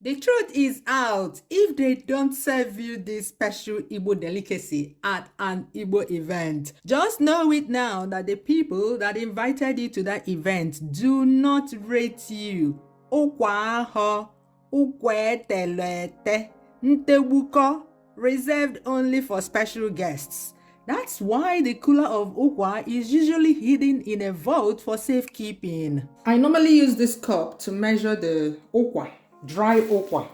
The truth is out. If they don't serve you this special Igbo delicacy at an Igbo event, just know it now that the people that invited you to that event do not rate you. Ukwa ahụ, ukwa etelete, ntegbuko, reserved only for special guests. That's why the cooler of Ukwa is usually hidden in a vault for safekeeping. I normally use this cup to measure the Ukwa, dry Ukwa,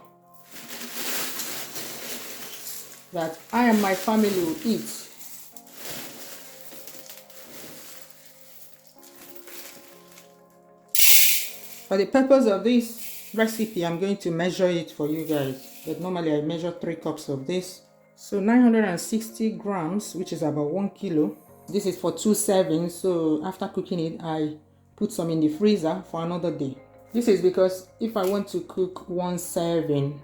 that I and my family will eat. For the purpose of this recipe, I'm going to measure it for you guys. But normally I measure 3 cups of this. So 960 grams, which is about 1 kilo. This is for 2 servings. So after cooking it, I put some in the freezer for another day. This is because if I want to cook 1 serving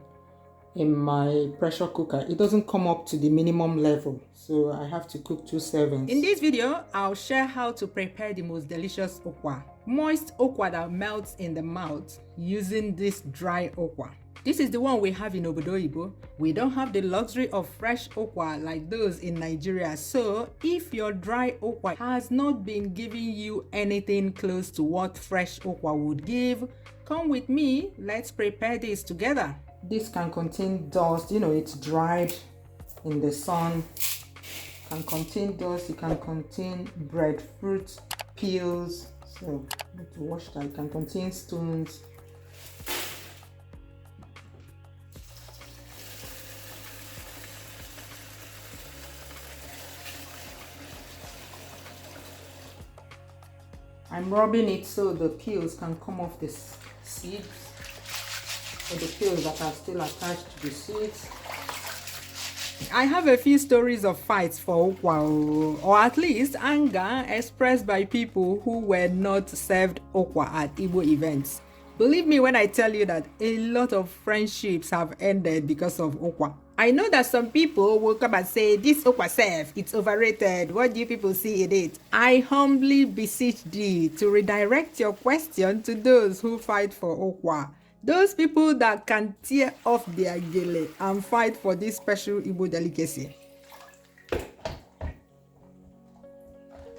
in my pressure cooker, it doesn't come up to the minimum level. So I have to cook 2 servings. In this video, I'll share how to prepare the most delicious okwa. Moist okwa that melts in the mouth using this dry okwa. This is the one we have in Obodo Igbo. We don't have the luxury of fresh okwa like those in Nigeria. So if your dry okwa has not been giving you anything close to what fresh okwa would give, come with me, let's prepare this together. This can contain dust, it's dried in the sun. It can contain dust, it can contain breadfruit peels. So I need to wash that. It can contain stones. I'm rubbing it so the peels can come off the seeds, or the peels that are still attached to the seeds. I have a few stories of fights for okwa, or at least anger expressed by people who were not served okwa at Igbo events. Believe me when I tell you that a lot of friendships have ended because of okwa. I know that some people will come and say, this okwa serve, it's overrated. What do you people see in it? I humbly beseech thee to redirect your question to those who fight for okwa. Those people that can tear off their gele and fight for this special Igbo delicacy.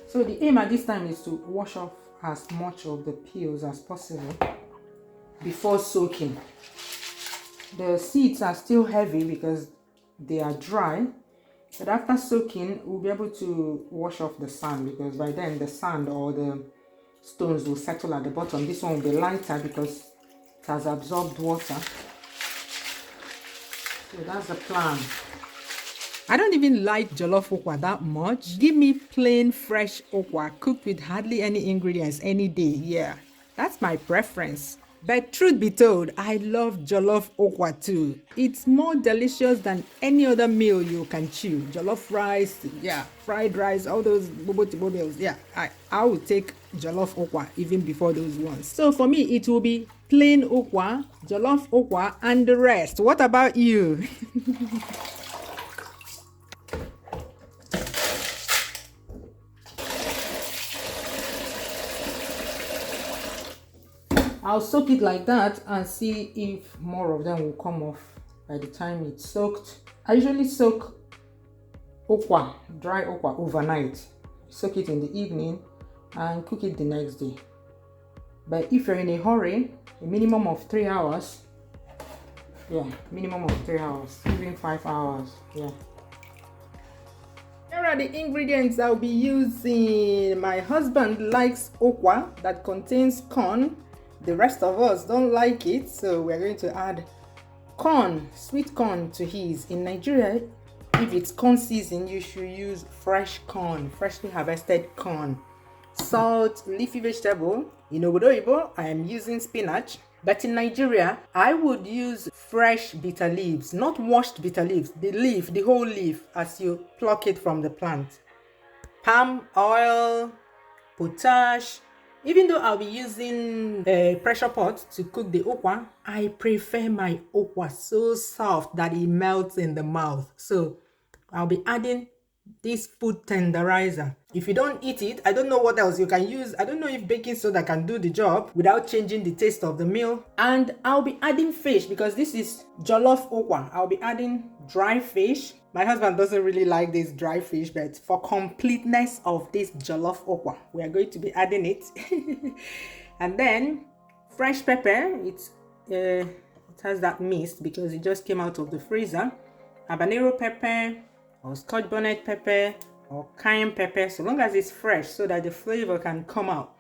So the aim at this time is to wash off as much of the peels as possible before soaking. The seeds are still heavy because they are dry, but after soaking we'll be able to wash off the sand, because by then the sand or the stones will settle at the bottom. This one will be lighter because it has absorbed water. So that's the plan. I don't even like jollof okwa that much. Give me plain fresh okwa cooked with hardly any ingredients any day. Yeah, that's my preference. But truth be told, I love jollof okwa too. It's more delicious than any other meal you can chew. Jollof rice, yeah, fried rice, all those bobo meals. Yeah, I will take jollof okwa even before those ones. So for me, it will be plain okwa, jollof okwa, and the rest. What about you? I'll soak it like that and see if more of them will come off by the time it's soaked. I usually soak okwa, dry okwa, overnight. Soak it in the evening and cook it the next day. But if you're in a hurry, a minimum of 3 hours. Yeah, minimum of 3 hours, even 5 hours. Yeah. Here are the ingredients I'll be using. My husband likes okwa that contains corn. The rest of us don't like it, so we're going to add corn, sweet corn to his. In Nigeria, if it's corn season, you should use fresh corn, freshly harvested corn. Salt, leafy vegetable. In Obodo Igbo, I am using spinach. But in Nigeria, I would use fresh bitter leaves, not washed bitter leaves, the leaf, the whole leaf, as you pluck it from the plant. Palm oil, potash. Even though I'll be using a pressure pot to cook the okwa, I prefer my okwa so soft that it melts in the mouth. So I'll be adding this food tenderizer. If you don't eat it, I don't know what else you can use. I don't know if baking soda can do the job without changing the taste of the meal. And I'll be adding fish because this is jollof ukwa. I'll be adding dry fish. My husband doesn't really like this dry fish, but for completeness of this jollof ukwa, we are going to be adding it. And then fresh pepper. It has that mist because it just came out of the freezer. Habanero pepper, or scotch bonnet pepper, or cayenne pepper, so long as it's fresh so that the flavor can come out.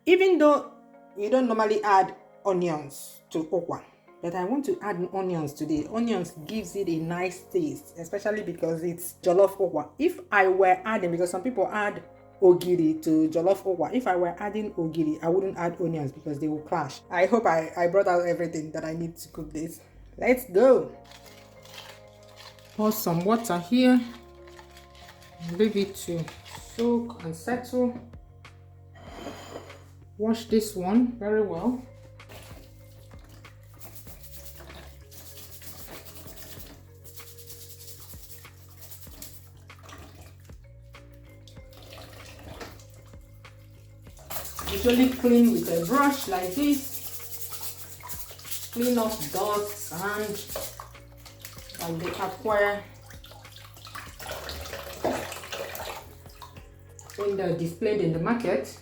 Even though you don't normally add onions to ukwa, but I want to add onions today. Onions gives it a nice taste, especially because it's jollof ukwa. If I were adding, because some people add ogiri to jollof ukwa, if I were adding ogiri, I wouldn't add onions because they will clash. I hope I brought out everything that I need to cook this. Let's go. Pour some water here, leave it to soak and settle. Wash this one very well. Usually clean with a brush like this. Clean off dust and they acquire when they're displayed in the market.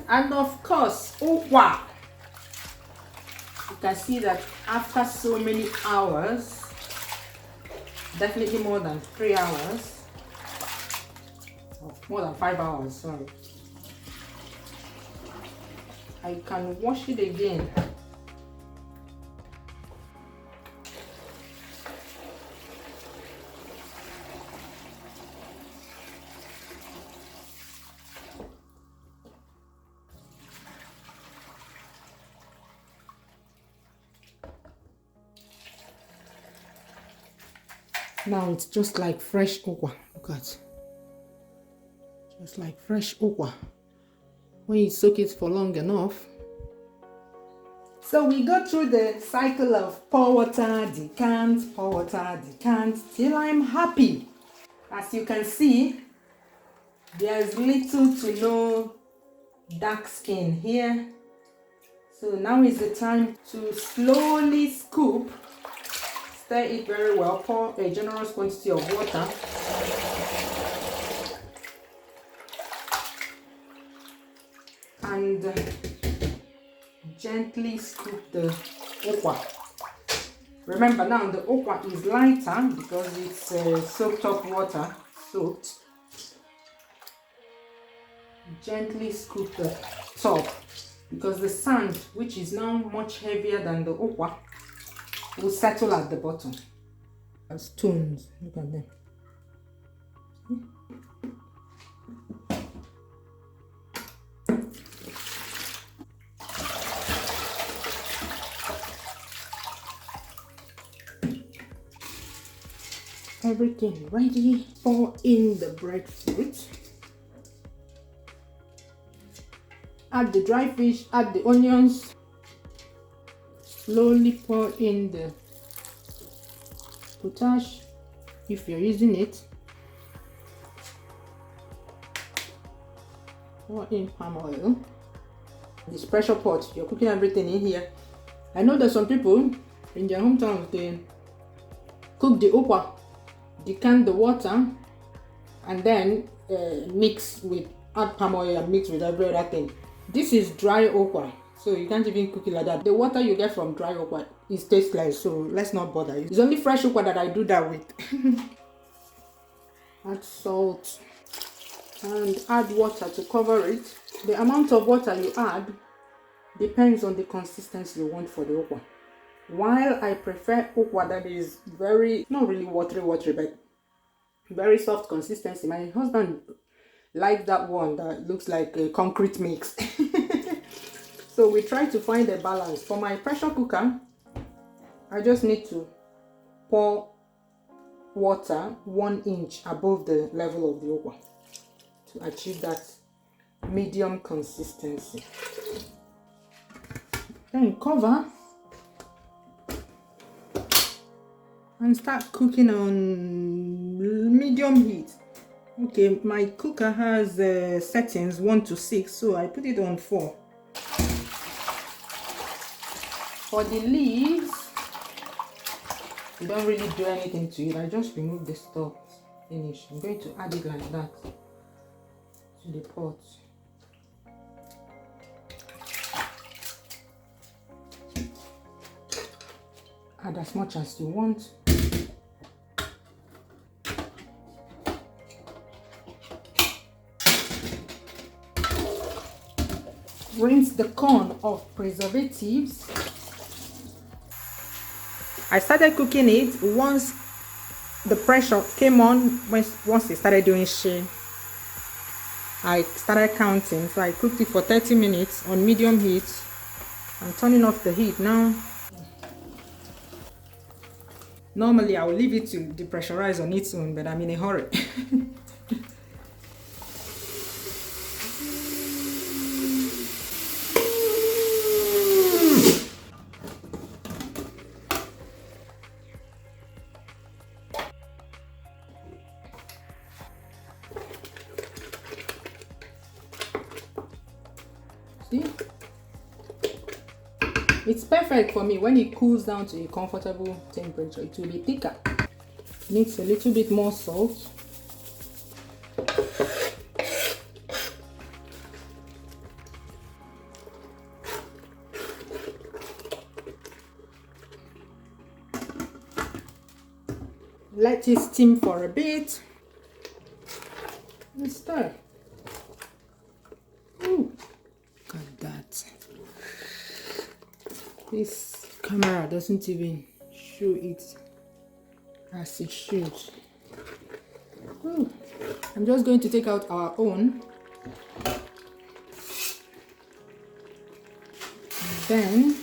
And of course, ukwa. You can see that after so many hours, definitely more than 3 hours, or more than 5 hours, sorry, I can wash it again. Now it's just like fresh ukwa. Look at, just like fresh ukwa. When you soak it for long enough. So we go through the cycle of pour water, decant, pour water, decant, till I'm happy. As you can see, there's little to no dark skin here. So now is the time to slowly scoop. Stir it very well. Pour a generous quantity of water. And gently scoop the ukwa. Remember now the ukwa is lighter because it's soaked up water, soaked. Gently scoop the top because the sand, which is now much heavier than the ukwa, will settle at the bottom. Stones, look at them. Everything ready. Pour in the breadfruit. Add the dry fish, add the onions. Slowly pour in the potash if you're using it. Pour in palm oil. This pressure pot, you're cooking everything in here. I know that some people in their hometowns, they cook the ukwa, decant the water, and then add palm oil and mix with every other thing. This is dry ukwa, so you can't even cook it like that. The water you get from dry ukwa is tasteless, so let's not bother. It's only fresh ukwa that I do that with. Add salt and add water to cover it. The amount of water you add depends on the consistency you want for the ukwa. While I prefer ukwa that is very, not really watery, but very soft consistency, my husband likes that one that looks like a concrete mix. So we try to find a balance. For my pressure cooker, I just need to pour water 1 inch above the level of the ukwa to achieve that medium consistency. Then cover and start cooking on medium heat. Okay, my cooker has settings 1 to 6, so I put it on 4. For the leaves, you don't really do anything to it. I just remove the stalk. Finish. I'm going to add it like that to the pot. Add as much as you want. Rinse the corn of preservatives. I started cooking it once the pressure came on. Once it started doing shea, I started counting. So I cooked it for 30 minutes on medium heat. I'm turning off the heat now. Normally I will leave it to depressurize on its own, but I'm in a hurry. See? It's perfect for me. When it cools down to a comfortable temperature, it will be thicker. Needs a little bit more salt. Let it steam for a bit and stir. Ooh, look at that. This camera doesn't even show it as it should. Ooh. I'm just going to take out our own. Then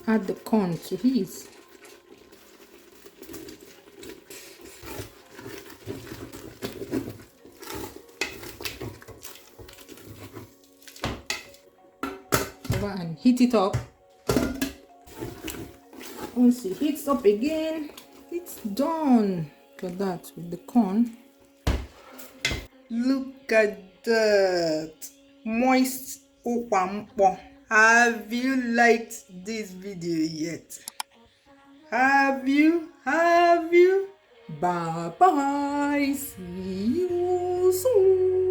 add the corn to his. Over and heat it up. Once it heats up again, it's done. Look at that with the corn. Look at that. Moist ukwa. Have you liked this video yet? Have you? Bye bye. See you soon.